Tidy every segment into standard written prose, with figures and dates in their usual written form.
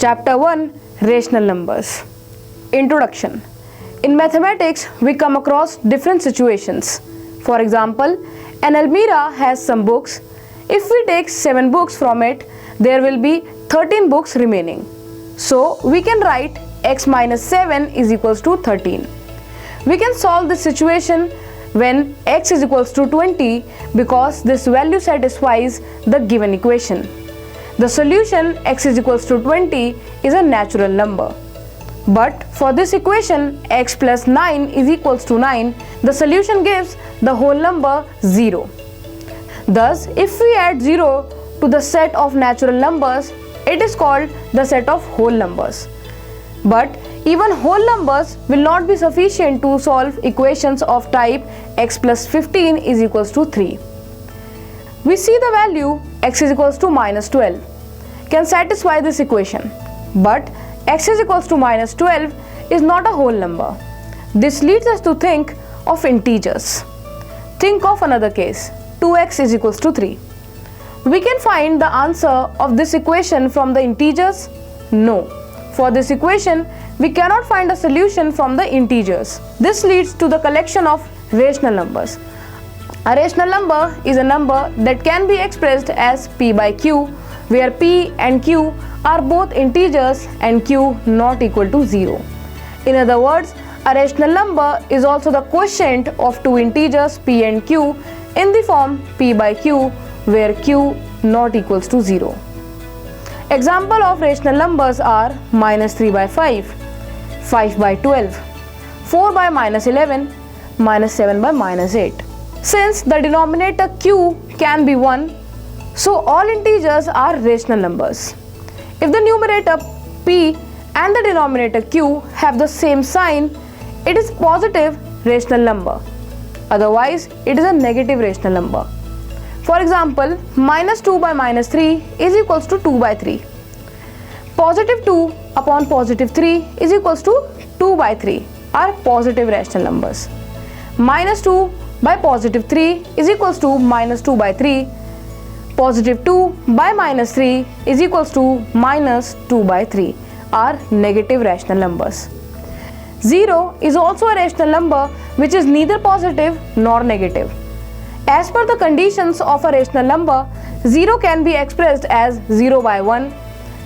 Chapter 1, Rational Numbers. Introduction. In mathematics, we come across different situations. For example, an Almirah has some books. If we take 7 books from it, there will be 13 books remaining. So, we can write x minus 7 is equals to 13. We can solve this situation when x is equals to 20 because this value satisfies the given equation. The solution x is equals to 20 is a natural number. But for this equation x plus 9 is equals to 9, the solution gives the whole number 0. Thus, if we add 0 to the set of natural numbers, it is called the set of whole numbers. But even whole numbers will not be sufficient to solve equations of type x plus 15 is equals to 3. We see the value x is equals to minus 12 can satisfy this equation. But x is equals to minus 12 is not a whole number. This leads us to think of integers. Think of another case, 2x is equals to 3. We can find the answer of this equation from the integers? No. For this equation, we cannot find a solution from the integers. This leads to the collection of rational numbers. A rational number is a number that can be expressed as p by q, where p and q are both integers and q not equal to 0. In other words, a rational number is also the quotient of two integers p and q in the form p by q, where q not equals to 0. Example of rational numbers are minus 3 by 5, 5 by 12, 4 by minus 11, minus 7 by minus 8. Since the denominator q can be 1, so all integers are rational numbers. If the numerator p and the denominator q have the same sign, it is positive rational number. Otherwise, it is a negative rational number. For example, minus 2 by minus 3 is equals to 2 by 3. Positive 2 upon positive 3 is equals to 2 by 3 are positive rational numbers. Minus 2 by positive 3 is equals to minus 2 by 3. Positive 2 by minus 3 is equals to minus 2 by 3 are negative rational numbers. 0 is also a rational number which is neither positive nor negative. As per the conditions of a rational number, 0 can be expressed as 0 by 1,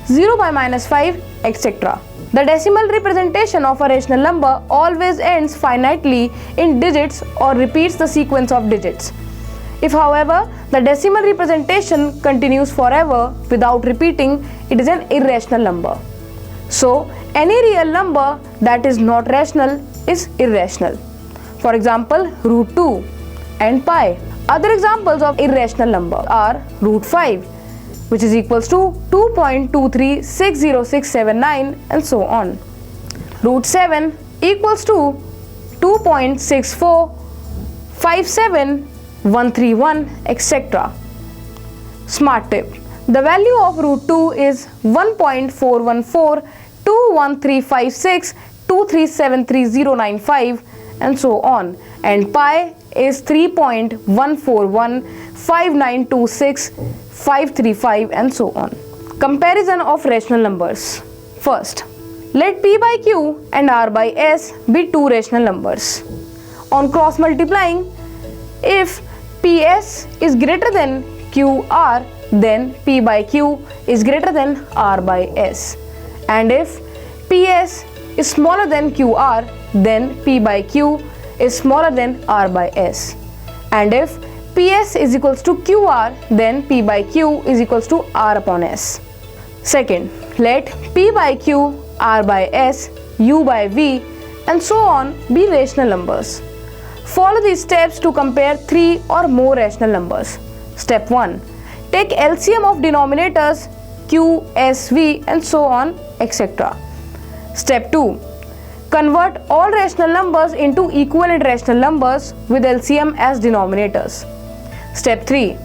0 by minus 5, etc. The decimal representation of a rational number always ends finitely in digits or repeats the sequence of digits. If, however, the decimal representation continues forever without repeating, it is an irrational number. So, any real number that is not rational is irrational. For example, root 2 and pi. Other examples of irrational number are root 5, which is equals to 2.2360679 and so on. Root 7 equals to 2.6457131, etc. Smart tip. The value of root 2 is 1.414213562373095 and so on, and pi is 3.1415926.535 and so on. Comparison of rational numbers. First, let p by q and r by s be two rational numbers. On cross multiplying, if ps is greater than qr, then p by q is greater than r by s. And if ps is smaller than qr, then p by q is smaller than r by s. And if ps is equals to qr, then p by q is equals to r upon s. Second, let p by q, r by s, u by v and so on be rational numbers. Follow these steps to compare 3 or more rational numbers. Step 1. Take LCM of denominators q, s, v and so on, etc. Step 2. Convert all rational numbers into equivalent rational numbers with LCM as denominators. Step 3.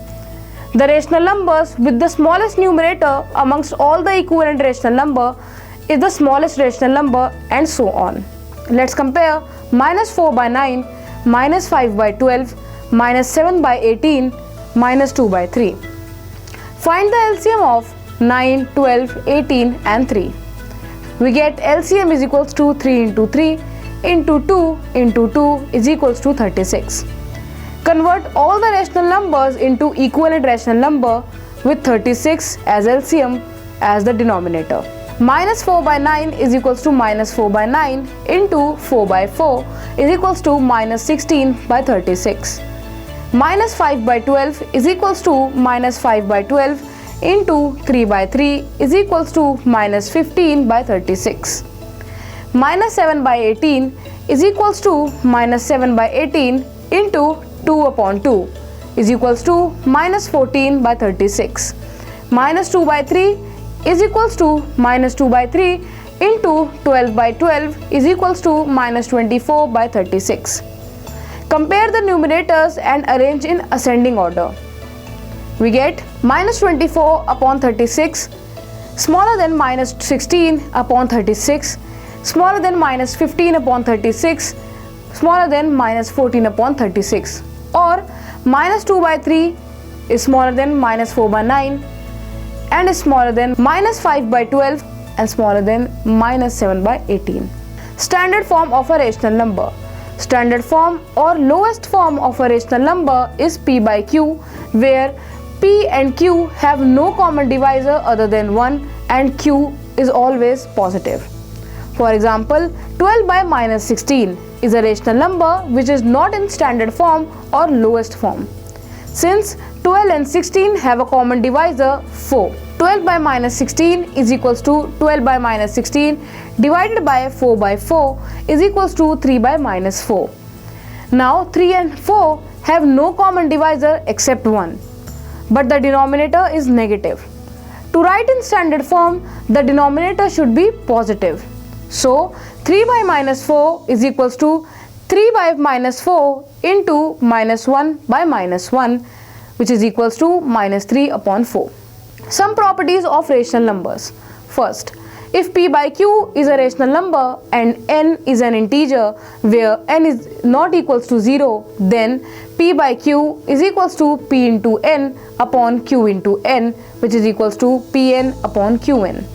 The rational numbers with the smallest numerator amongst all the equivalent rational number is the smallest rational number and so on. Let's compare minus 4 by 9, minus 5 by 12, minus 7 by 18, minus 2 by 3. Find the LCM of 9, 12, 18 and 3. We get LCM is equals to 3 into 3 into 2 into 2 is equals to 36. Convert all the rational numbers into equivalent rational number with 36 as LCM as the denominator. Minus 4 by 9 is equals to minus 4 by 9 into 4 by 4 is equals to minus 16 by 36. Minus 5 by 12 is equals to minus 5 by 12 into 3 by 3 is equals to minus 15 by 36. Minus 7 by 18 is equals to minus 7 by 18 into 2 upon 2 is equals to minus 14 by 36. Minus 2 by 3 is equals to minus 2 by 3 into 12 by 12 is equals to minus 24 by 36. Compare the numerators and arrange in ascending order. We get minus 24 upon 36 smaller than minus 16 upon 36 smaller than minus 15 upon 36 smaller than minus 14 upon 36, or minus 2 by 3 is smaller than minus 4 by 9 and is smaller than minus 5 by 12 and smaller than minus 7 by 18. Standard form of a rational number. Standard form or lowest form of a rational number is P by Q, where P and Q have no common divisor other than 1 and Q is always positive. For example, 12 by minus 16 is a rational number which is not in standard form or lowest form. Since 12 and 16 have a common divisor 4. 12 by minus 16 is equals to 12 by minus 16 divided by 4 by 4 is equals to 3 by minus 4. Now 3 and 4 have no common divisor except 1, but the denominator is negative. To write in standard form, the denominator should be positive. So 3 by minus 4 is equals to 3 by minus 4 into minus 1 by minus 1, which is equals to minus 3 upon 4. Some properties of rational numbers. First, if P by Q is a rational number and n is an integer where n is not equals to 0, then P by Q is equals to P into n upon Q into n, which is equals to Pn upon Qn.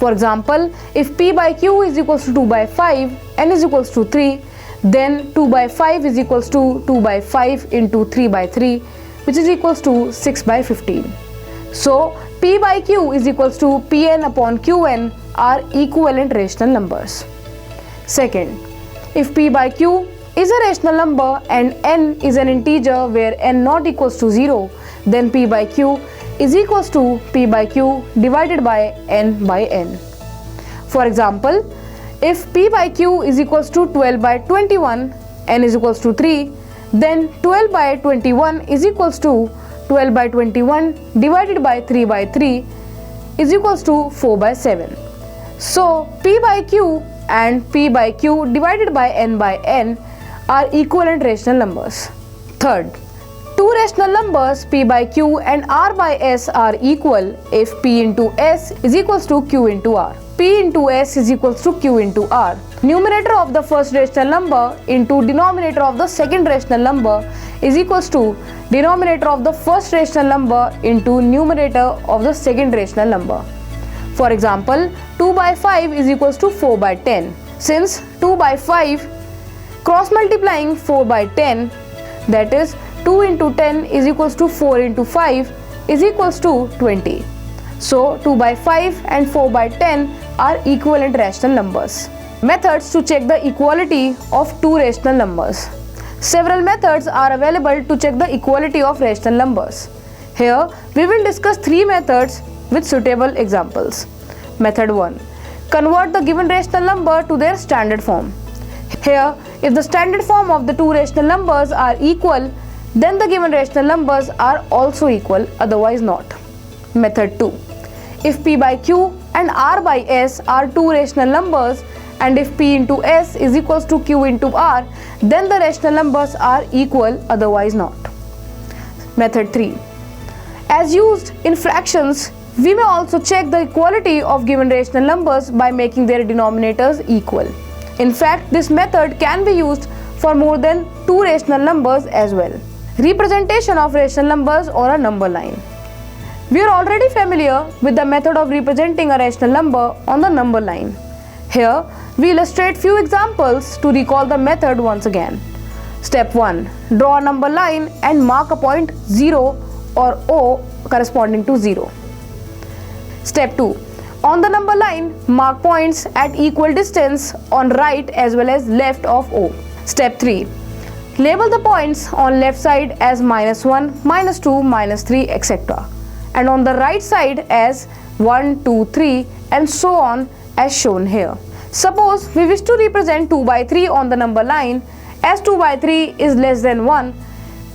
For example, if P by Q is equals to 2 by 5, n is equals to 3, then 2 by 5 is equals to 2 by 5 into 3 by 3, which is equals to 6 by 15. So, P by Q is equals to Pn upon Qn are equivalent rational numbers. Second, if P by Q is a rational number and n is an integer where n not equals to 0, then P by Q is equals to P by Q divided by n by n. For example, if P by Q is equals to 12 by 21, n is equals to 3, then 12 by 21 is equals to 12 by 21 divided by 3 by 3 is equals to 4 by 7. So, P by Q and P by Q divided by n are equivalent rational numbers. Third, two rational numbers P by Q and R by S are equal if P into S is equals to Q into R. P into S is equals to Q into R. Numerator of the first rational number into denominator of the second rational number is equals to denominator of the first rational number into numerator of the second rational number. For example, 2 by 5 is equals to 4 by 10. Since 2 by 5 cross multiplying 4 by 10, that is 2 into 10 is equals to 4 into 5 is equals to 20. So 2 by 5 and 4 by 10 are equivalent rational numbers. Methods to check the equality of two rational numbers. Several methods are available to check the equality of rational numbers. Here we will discuss three methods with suitable examples. Method 1. Convert the given rational number to their standard form. Here, if the standard form of the two rational numbers are equal, then the given rational numbers are also equal, otherwise not. Method 2. If P by Q and R by S are two rational numbers, and if P into S is equals to Q into R, then the rational numbers are equal, otherwise not. Method 3. As used in fractions, we may also check the equality of given rational numbers by making their denominators equal. In fact, this method can be used for more than two rational numbers as well. Representation of rational numbers on a number line. We are already familiar with the method of representing a rational number on the number line. Here, we illustrate few examples to recall the method once again. Step 1. Draw a number line and mark a point 0 or O corresponding to 0. Step 2. On the number line, mark points at equal distance on right as well as left of O. Step 3. Label the points on left side as -1, -2, -3, etc. and on the right side as 1, 2, 3 and so on as shown here. Suppose we wish to represent 2 by 3 on the number line as 2 by 3 is less than 1.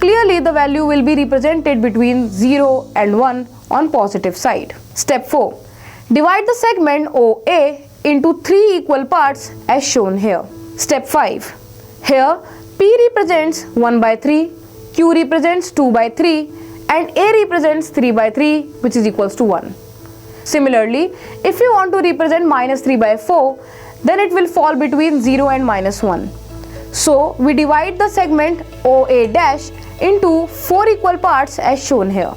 Clearly the value will be represented between 0 and 1 on positive side. Step 4. Divide the segment OA into 3 equal parts as shown here. Step 5. Here P represents 1 by 3, Q represents 2 by 3 and A represents 3 by 3 which is equals to 1. Similarly, if you want to represent -3 by 4, then it will fall between 0 and -1. So we divide the segment OA dash into 4 equal parts as shown here.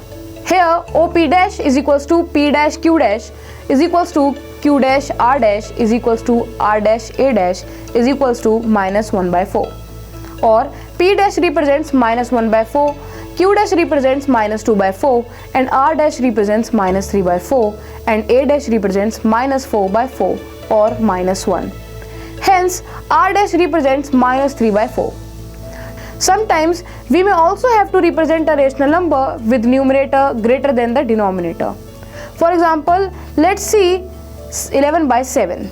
Here OP dash is equals to P dash Q dash is equals to Q dash R dash is equals to R dash A dash is equals to -1 by 4. Or P dash represents -1 by 4, Q dash represents -2 by 4 and R dash represents -3 by 4 and A dash represents -4 by 4 or -1. Hence R dash represents -3 by 4. Sometimes we may also have to represent a rational number with numerator greater than the denominator. For example, let's see 11 by 7.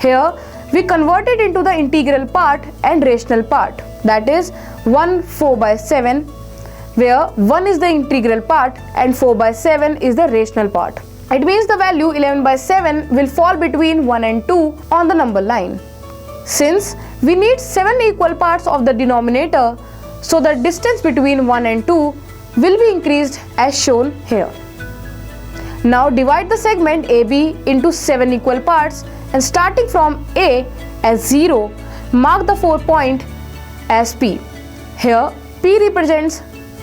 Here we convert it into the integral part and rational part, that is 1 4 by 7, where 1 is the integral part and 4 by 7 is the rational part. It means the value 11 by 7 will fall between 1 and 2 on the number line. Since we need 7 equal parts of the denominator, so the distance between 1 and 2 will be increased as shown here. Now divide the segment AB into 7 equal parts and starting from A as 0, mark the 4 point as P. Here P represents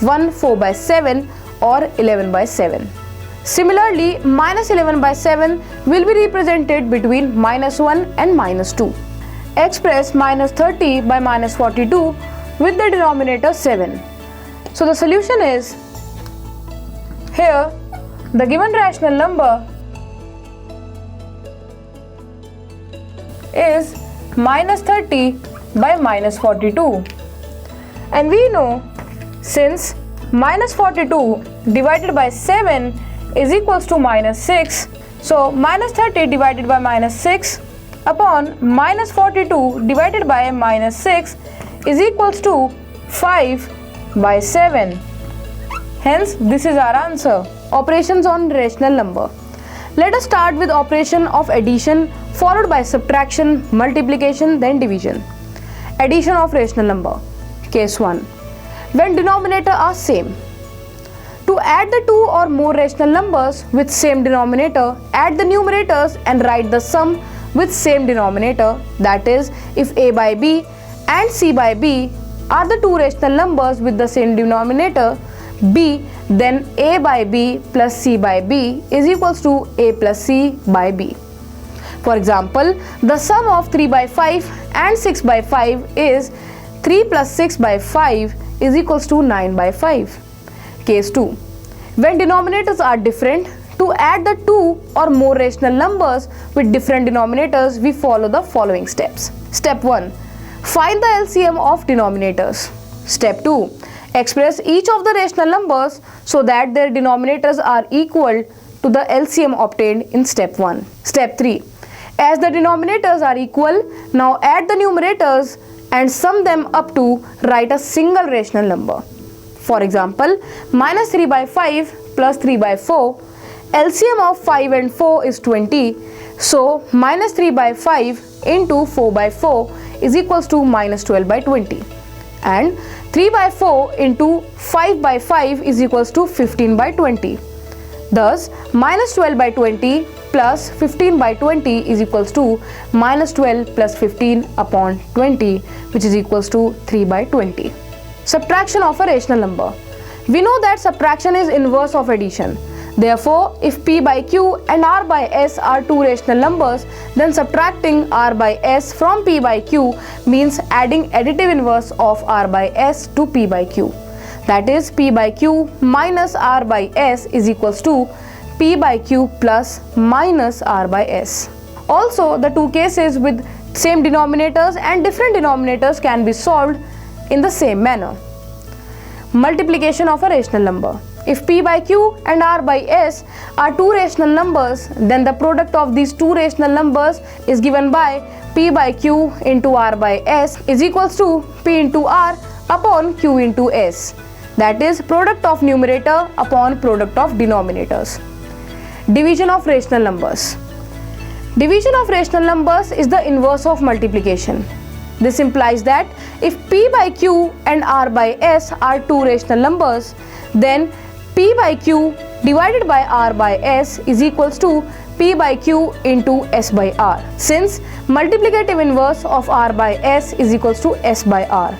1 4 by 7 or 11 by 7. Similarly, -11 by 7 will be represented between -1 and -2. Express -30 by -42 with the denominator 7. So the solution is, here the given rational number is -30 by -42, and we know since -42 divided by 7 is equals to -6, so -30 divided by -6 upon -42 divided by -6 is equals to 5 by 7. Hence this is our answer. Operations on rational number. Let us start with operation of addition followed by subtraction, multiplication, then division. Addition of rational number. Case 1. When denominator are same. To add the two or more rational numbers with same denominator, add the numerators and write the sum with same denominator, that is, if A by B and C by B are the two rational numbers with the same denominator B, then A by B plus C by B is equals to A plus C by B. For example, the sum of 3 by 5 and 6 by 5 is 3 plus 6 by 5 is equals to 9 by 5. Case 2. When denominators are different, to add the two or more rational numbers with different denominators, we follow the following steps. Step 1. Find the LCM of denominators. Step 2. Express each of the rational numbers so that their denominators are equal to the LCM obtained in step 1. Step 3. As the denominators are equal, now add the numerators and sum them up to write a single rational number. For example, -3 by 5 plus 3 by 4, LCM of 5 and 4 is 20, so -3 by 5 into 4 by 4 is equals to -12 by 20, and 3 by 4 into 5 by 5 is equals to 15 by 20. Thus, -12 by 20 plus 15 by 20 is equals to -12 plus 15 upon 20, which is equals to 3 by 20. Subtraction of a rational number. We know that subtraction is inverse of addition. Therefore, if p by q and r by s are two rational numbers, then subtracting r by s from p by q means adding additive inverse of r by s to p by q. That is, p by q minus r by s is equals to p by q plus minus r by s. Also, the two cases with same denominators and different denominators can be solved in the same manner. Multiplication of a rational number. If p by q and r by s are two rational numbers, then the product of these two rational numbers is given by p by q into r by s is equals to p into r upon q into s. That is, product of numerator upon product of denominators. Division of rational numbers. Division of rational numbers is the inverse of multiplication. This implies that if p by q and r by s are two rational numbers, then p by q divided by r by s is equals to p by q into s by r, since multiplicative inverse of r by s is equals to s by r.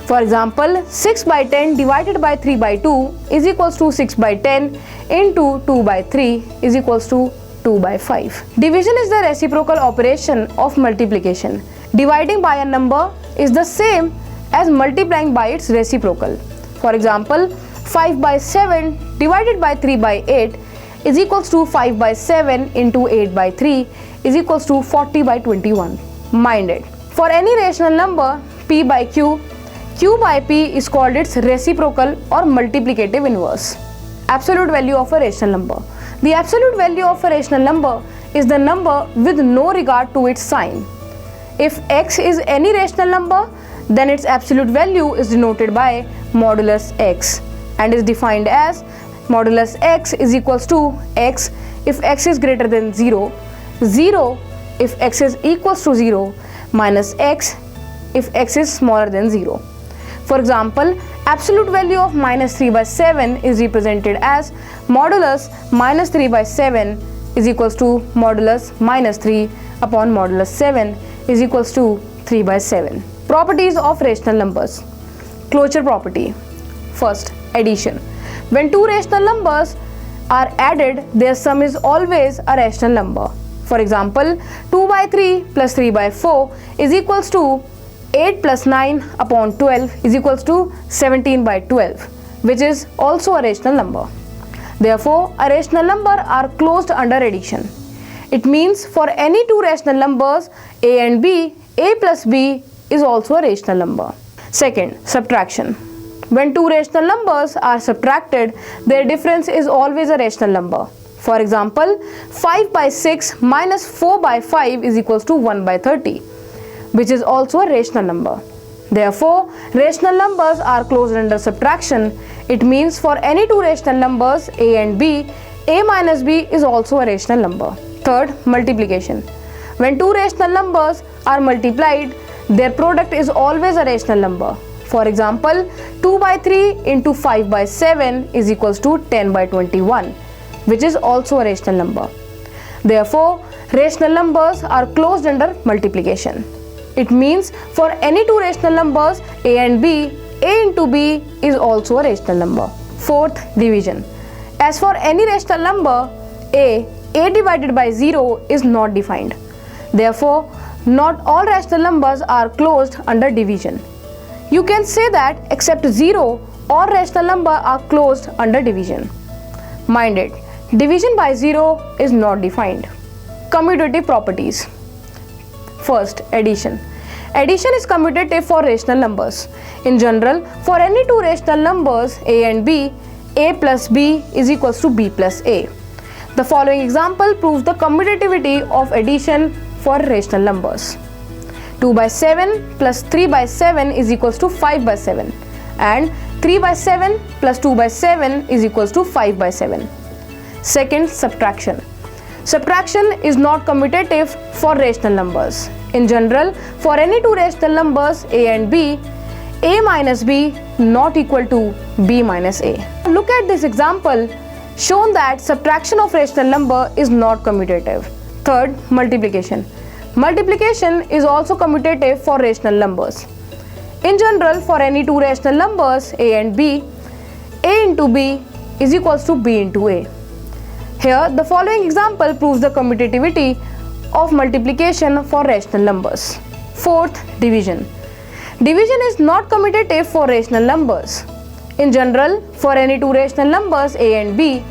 For example, 6 by 10 divided by 3 by 2 is equals to 6 by 10 into 2 by 3 is equals to 2 by 5. Division is the reciprocal operation of multiplication. Dividing by a number is the same as multiplying by its reciprocal. For example, 5 by 7 divided by 3 by 8 is equals to 5 by 7 into 8 by 3 is equals to 40 by 21. Mind it. For any rational number p by q, q by p is called its reciprocal or multiplicative inverse. Absolute value of a rational number. The absolute value of a rational number is the number with no regard to its sign. If x is any rational number, then its absolute value is denoted by modulus x and is defined as modulus x is equals to x if x is greater than 0, 0 if x is equals to 0, minus x if x is smaller than 0. For example, absolute value of minus 3 by 7 is represented as modulus minus 3 by 7 is equals to modulus minus 3 upon modulus 7 is equals to 3 by 7. Properties of rational numbers. Closure property. First, addition. When two rational numbers are added, their sum is always a rational number. For example, 2 by 3 plus 3 by 4 is equals to 8 plus 9 upon 12 is equals to 17 by 12, which is also a rational number. Therefore, a rational number are closed under addition. It means for any two rational numbers a and b, a plus b is also a rational number. Second, subtraction. When two rational numbers are subtracted, their difference is always a rational number. For example, 5 by 6 minus 4 by 5 is equals to 1 by 30, which is also a rational number. Therefore, rational numbers are closed under subtraction. It means for any two rational numbers a and b, a minus b is also a rational number. Third, multiplication. When two rational numbers are multiplied, their product is always a rational number. For example, 2 by 3 into 5 by 7 is equals to 10 by 21, which is also a rational number. Therefore, rational numbers are closed under multiplication. It means for any two rational numbers a and b, a into b is also a rational number. Fourth, division. As for any rational number a divided by 0 is not defined. Therefore, not all rational numbers are closed under division. You can say that except 0, all rational numbers are closed under division. Mind it, division by 0 is not defined. Commutative properties. First, addition. Addition is commutative for rational numbers. In general, for any two rational numbers a and b, a plus b is equals to b plus a. The following example proves the commutativity of addition for rational numbers. 2 by 7 plus 3 by 7 is equals to 5 by 7 and 3 by 7 plus 2 by 7 is equals to 5 by 7. Second, subtraction. Subtraction is not commutative for rational numbers. In general, for any two rational numbers a and b, a minus b not equal to b minus a. Look at this example shown that subtraction of rational number is not commutative. Third, multiplication. Multiplication is also commutative for rational numbers. In general, for any two rational numbers a and b, a into b is equals to b into a. Here, the following example proves the commutativity of multiplication for rational numbers. Fourth, division. Division is not commutative for rational numbers. In general, for any two rational numbers a and b,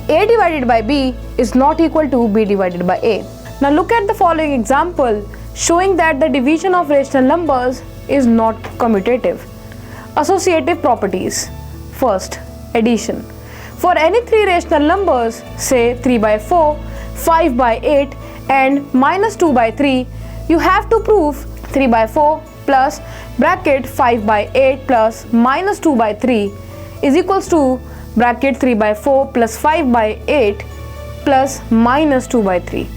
a divided by b is not equal to b divided by a. Now look at the following example showing that the division of rational numbers is not commutative. Associative properties. First, addition. For any three rational numbers, say 3 by 4, 5 by 8 and minus 2 by 3, you have to prove 3 by 4 plus bracket 5 by 8 plus minus 2 by 3 is equals to bracket 3 by 4 plus 5 by 8 plus minus 2 by 3.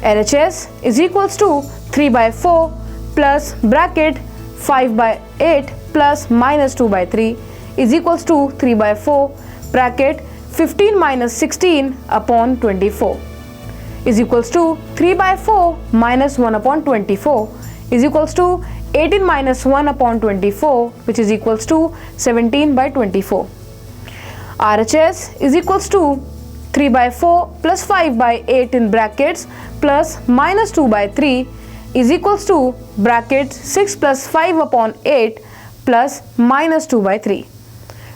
LHS is equals to 3 by 4 plus bracket 5 by 8 plus minus 2 by 3 is equals to 3 by 4 bracket 15 minus 16 upon 24 is equals to 3 by 4 minus 1 upon 24 is equals to 18 minus 1 upon 24, which is equals to 17 by 24. RHS is equals to 3 by 4 plus 5 by 8 in brackets plus minus 2 by 3 is equals to bracket 6 plus 5 upon 8 plus minus 2 by 3,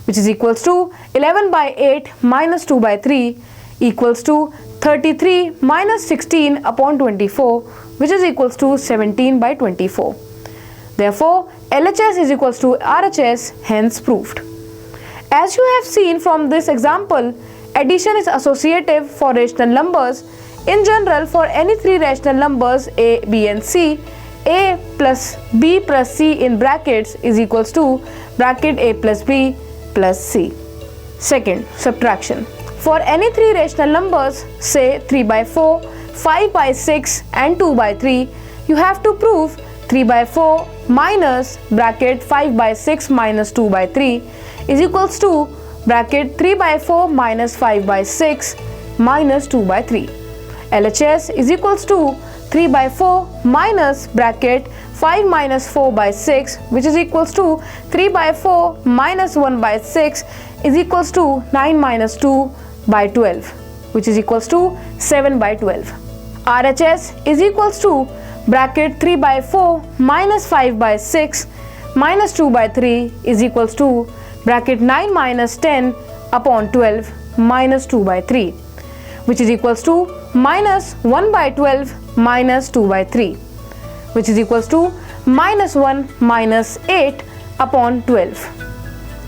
which is equals to 11 by 8 minus 2 by 3 equals to 33 minus 16 upon 24, which is equals to 17 by 24. Therefore, LHS is equals to RHS, hence proved. As you have seen from this example, addition is associative for rational numbers. In general, for any three rational numbers a, b and c, a plus b plus c in brackets is equals to bracket a plus b plus c. Second, subtraction. For any three rational numbers, say 3 by 4, 5 by 6 and 2 by 3, you have to prove 3 by 4 minus bracket 5 by 6 minus 2 by 3 is equals to bracket 3 by 4 minus 5 by 6 minus 2 by 3. LHS is equals to 3 by 4 minus bracket 5 minus 4 by 6, which is equals to 3 by 4 minus 1 by 6 is equals to 9 minus 2 by 12, which is equals to 7 by 12. RHS is equals to bracket 3 by 4 minus 5 by 6 minus 2 by 3 is equals to bracket 9 minus 10 upon 12 minus 2 by 3, which is equals to minus 1 by 12 minus 2 by 3, which is equals to minus 1 minus 8 upon 12,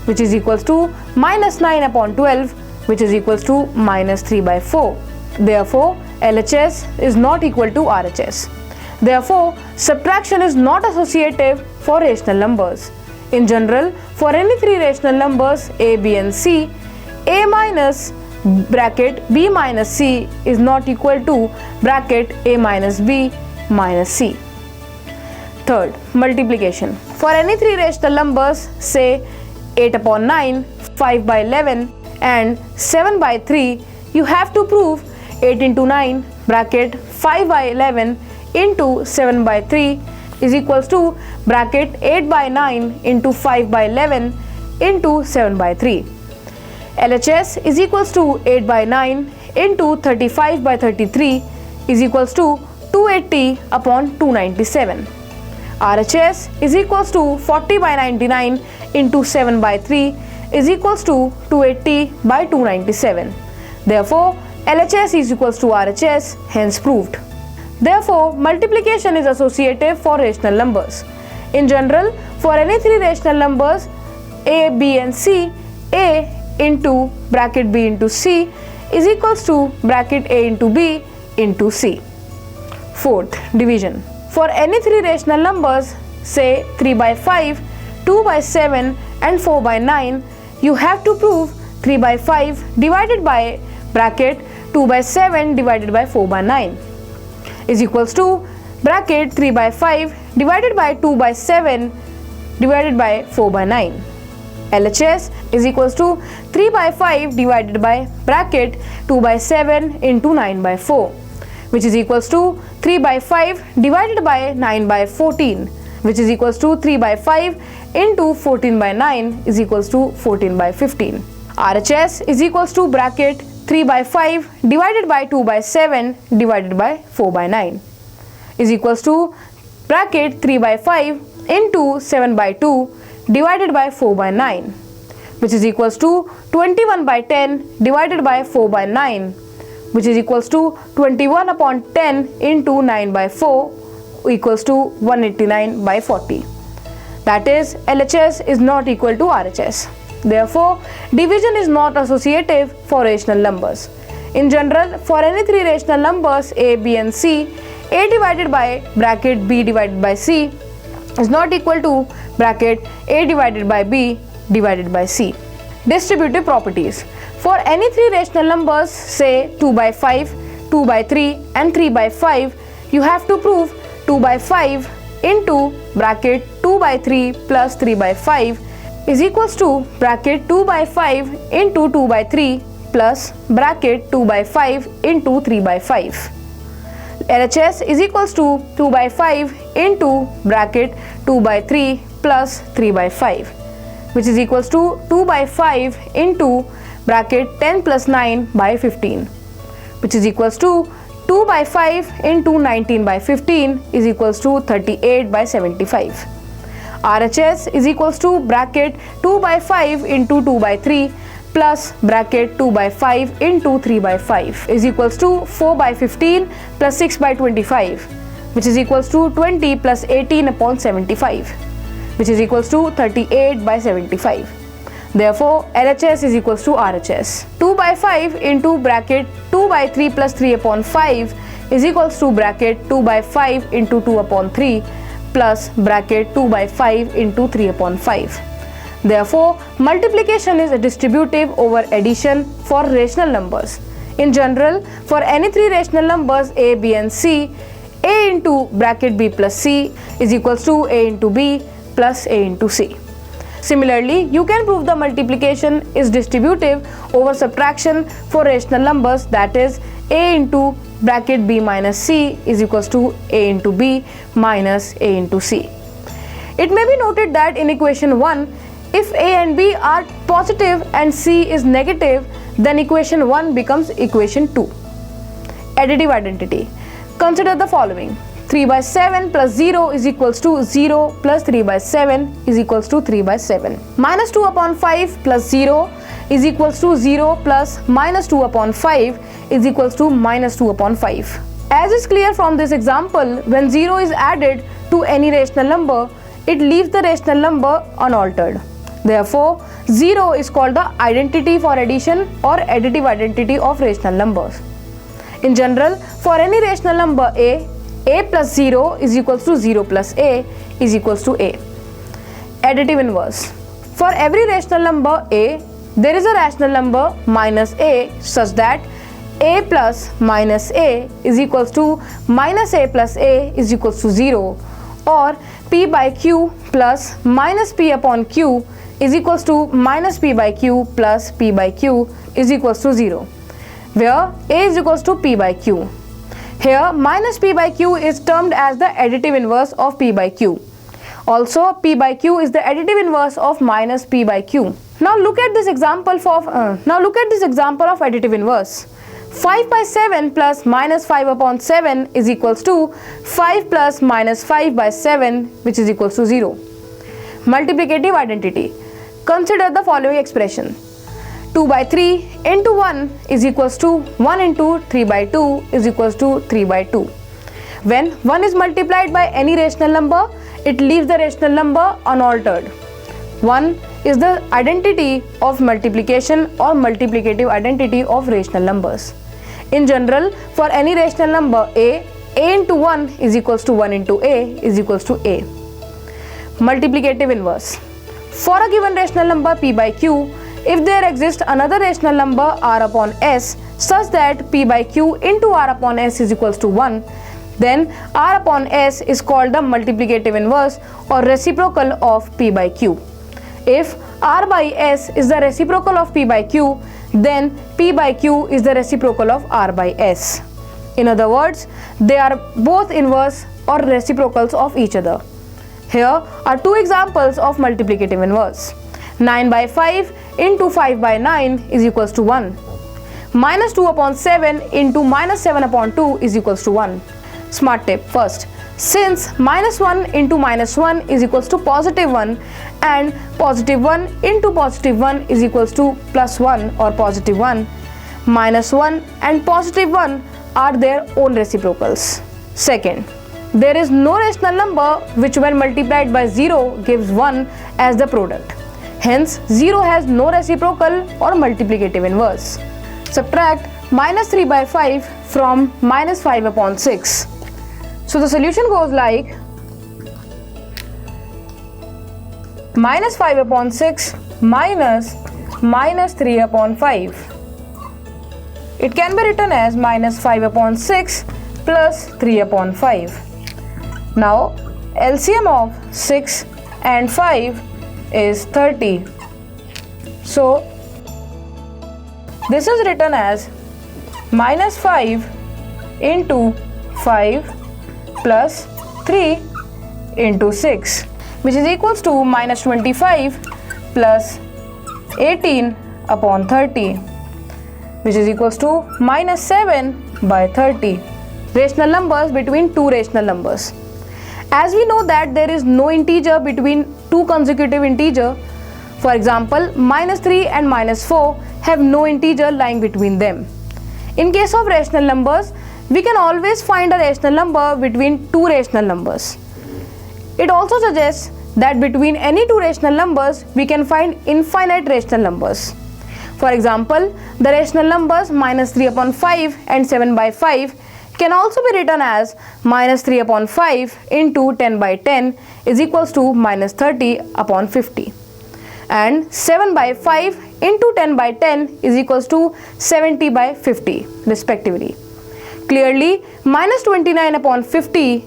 which is equals to minus 9 upon 12, which is equals to minus 3 by 4. Therefore, LHS is not equal to RHS. Therefore, subtraction is not associative for rational numbers. In general, for any three rational numbers a, b and c, a minus bracket b minus c is not equal to bracket a minus b minus c. Third, multiplication. For any three rational numbers, say 8 upon 9, 5 by 11 and 7 by 3, you have to prove 8 into 9 bracket 5 by 11 into 7 by 3 is equals to bracket 8 by 9 into 5 by 11 into 7 by 3. LHS is equals to 8 by 9 into 35 by 33 is equals to 280 upon 297. RHS is equals to 40 by 99 into 7 by 3 is equals to 280 by 297. Therefore, LHS is equals to RHS, hence proved. Therefore, multiplication is associative for rational numbers. In general, for any three rational numbers a, b and c, a into bracket b into c is equals to bracket a into b into c. Fourth, division. For any three rational numbers, say 3 by 5, 2 by 7 and 4 by 9, you have to prove 3 by 5 divided by bracket 2 by 7 divided by 4 by 9 is equals to bracket 3 by 5 divided by 2 by 7 divided by 4 by 9. LHS is equals to 3 by 5 divided by bracket 2 by 7 into 9 by 4, which is equals to 3 by 5 divided by 9 by 14, which is equals to 3 by 5 into 14 by 9 is equals to 14 by 15. RHS is equals to bracket 3 by 5 divided by 2 by 7 divided by 4 by 9 is equals to bracket 3 by 5 into 7 by 2 divided by 4 by 9, which is equals to 21 by 10 divided by 4 by 9, which is equals to 21 upon 10 into 9 by 4 equals to 189 by 40. That is, LHS is not equal to RHS. Therefore, division is not associative for rational numbers. In general, for any three rational numbers a, b and c, a divided by bracket b divided by c is not equal to bracket a divided by b divided by c. Distributive properties. For any three rational numbers, say 2 by 5, 2 by 3 and 3 by 5, you have to prove 2 by 5 into bracket 2 by 3 plus 3 by 5 is equals to bracket 2 by 5 into 2 by 3 plus bracket 2 by 5 into 3 by 5. LHS is equals to 2 by 5 into bracket 2 by 3 plus 3 by 5, which is equals to 2 by 5 into bracket 10 plus 9 by 15, which is equals to 2 by 5 into 19 by 15 is equals to 38 by 75. RHS is equals to bracket 2 by 5 into 2 by 3 plus bracket 2 by 5 into 3 by 5 is equals to 4 by 15 plus 6 by 25, which is equals to 20 plus 18 upon 75, which is equals to 38 by 75. Therefore, LHS is equals to RHS. 2 by 5 into bracket 2 by 3 plus 3 upon 5 is equals to bracket 2 by 5 into 2 upon 3 plus bracket 2 by 5 into 3 upon 5. Therefore, multiplication is a distributive over addition for rational numbers. In general, for any three rational numbers a, b and c, a into bracket b plus c is equals to a into b plus a into c. Similarly, you can prove the multiplication is distributive over subtraction for rational numbers, that is a into bracket b minus c is equals to a into b minus a into c. It may be noted that in equation 1, if a and b are positive and c is negative, then equation 1 becomes equation 2. Additive identity. Consider the following. 3 by 7 plus 0 is equals to 0 plus 3 by 7 is equals to 3 by 7. Minus 2 upon 5 plus 0 is equals to 0 plus minus 2 upon 5 is equals to minus 2 upon 5. As is clear from this example, when 0 is added to any rational number, it leaves the rational number unaltered. Therefore, 0 is called the identity for addition or additive identity of rational numbers. In general, for any rational number a plus 0 is equals to 0 plus a is equals to a. Additive inverse. For every rational number a, there is a rational number minus a such that a plus minus a is equals to minus a plus a is equals to 0, or p by q plus minus p upon q is equals to minus p by q plus p by q is equals to 0, where a is equals to p by q. Here minus p by q is termed as the additive inverse of p by q. Also, p by q is the additive inverse of minus p by q. Now look at this example of additive inverse. 5 by 7 plus minus 5 upon 7 is equals to 5 plus minus 5 by 7, which is equals to 0. Multiplicative identity. Consider the following expression. 2 by 3 into 1 is equals to 1 into 3 by 2 is equals to 3 by 2. When 1 is multiplied by any rational number, it leaves the rational number unaltered. 1 is the identity of multiplication or multiplicative identity of rational numbers. In general, for any rational number a into 1 is equals to 1 into a is equals to a. Multiplicative inverse. For a given rational number p by q, if there exists another rational number r upon s such that p by q into r upon s is equals to 1, then r upon s is called the multiplicative inverse or reciprocal of p by q. If r by s is the reciprocal of p by q, then p by q is the reciprocal of r by s. In other words, they are both inverse or reciprocals of each other. Here are two examples of multiplicative inverse. 9 by 5 into 5 by 9 is equals to 1. minus 2 upon 7 into minus 7 upon 2 is equals to 1. Smart tip. First, since minus 1 into minus 1 is equals to positive 1 and positive 1 into positive 1 is equals to plus 1 or positive 1, minus 1 and positive 1 are their own reciprocals. Second, there is no rational number which when multiplied by 0 gives 1 as the product. Hence, 0 has no reciprocal or multiplicative inverse. Subtract minus 3 by 5 from minus 5 upon 6. So the solution goes like minus 5 upon 6 minus minus 3 upon 5. It can be written as minus 5 upon 6 plus 3 upon 5. Now LCM of 6 and 5 is 30. So this is written as minus 5 into 5 plus 3 into 6, which is equals to minus 25 plus 18 upon 30, which is equals to minus 7 by 30. Rational numbers between two rational numbers. As we know that there is no integer between two consecutive integers, for example, minus 3 and minus 4 have no integer lying between them. In case of rational numbers, we can always find a rational number between two rational numbers. It also suggests that between any two rational numbers, we can find infinite rational numbers. For example, the rational numbers minus 3 upon 5 and 7 by 5 can also be written as minus 3 upon 5 into 10 by 10 is equals to minus 30 upon 50. And 7 by 5 into 10 by 10 is equals to 70 by 50 respectively. Clearly, minus 29 upon 50,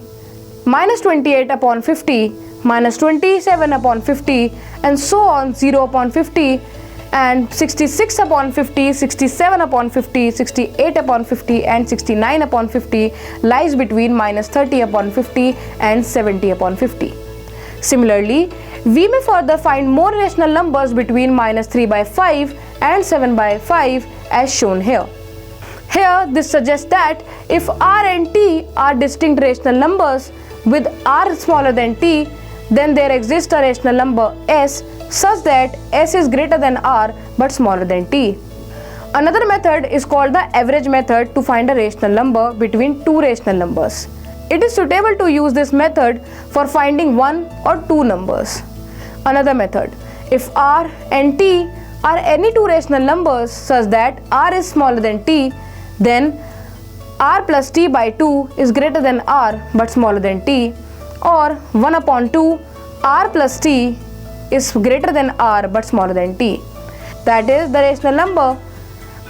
minus 28 upon 50, minus 27 upon 50 and so on 0 upon 50 and 66 upon 50, 67 upon 50, 68 upon 50 and 69 upon 50 lies between minus 30 upon 50 and 70 upon 50. Similarly, we may further find more rational numbers between minus 3 by 5 and 7 by 5 as shown here. Here, this suggests that if r and t are distinct rational numbers with r smaller than t, then there exists a rational number s such that s is greater than r but smaller than t. Another method is called the average method to find a rational number between two rational numbers. It is suitable to use this method for finding one or two numbers. Another method, if r and t are any two rational numbers such that r is smaller than t, then r plus t by 2 is greater than r but smaller than t, or 1 upon 2 r plus t is greater than r but smaller than t. That is, the rational number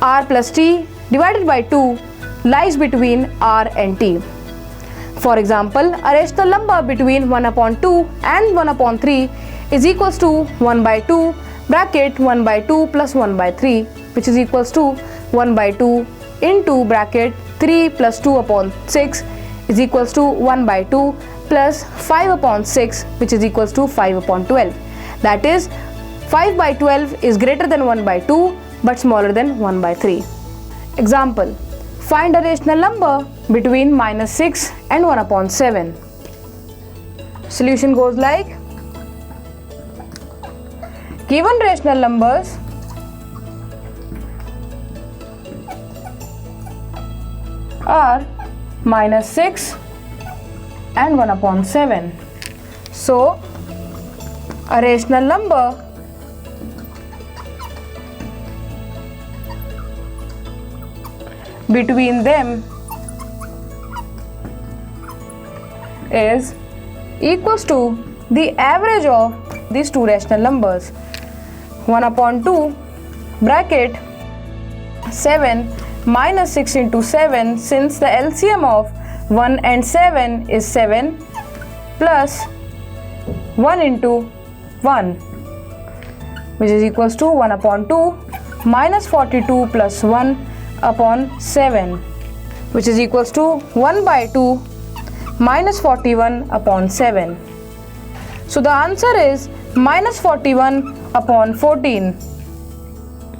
r plus t divided by 2 lies between r and t. For example, a rational number between 1 upon 2 and 1 upon 3 is equals to 1 by 2 bracket 1 by 2 plus 1 by 3, which is equals to 1 by 2 into bracket 3 plus 2 upon 6 is equals to 1 by 2 plus 5 upon 6, which is equals to 5 upon 12. That is, 5 by 12 is greater than 1 by 2 but smaller than 1 by 3. Example, find a rational number between minus 6 and 1 upon 7. Solution goes like, given rational numbers are minus 6 and 1 upon 7. So, a rational number between them is equals to the average of these two rational numbers. 1 upon 2 bracket 7 minus 6 into 7, since the LCM of 1 and 7 is 7 plus 1 into 1, which is equals to 1 upon 2 minus 42 plus 1 upon 7, which is equals to 1 by 2 minus 41 upon 7. So the answer is minus 41 upon 14.